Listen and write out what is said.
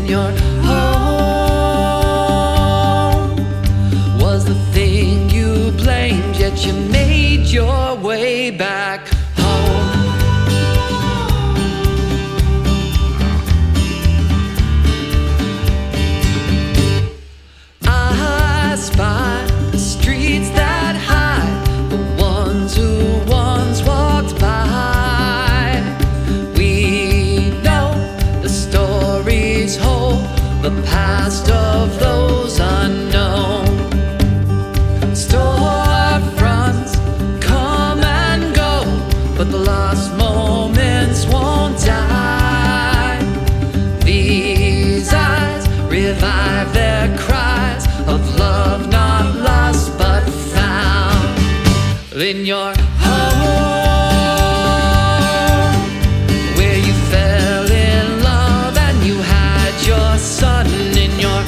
your home was the thing you blamed, yet you made your way back home. I spy the streets that hide the ones who once walked by. We know the stories hold the past of those unknown. Storefronts come and go, but the lost moments won't die. These eyes revive their cries of love not lost but found in your home, where you fell in love and you had your son. In your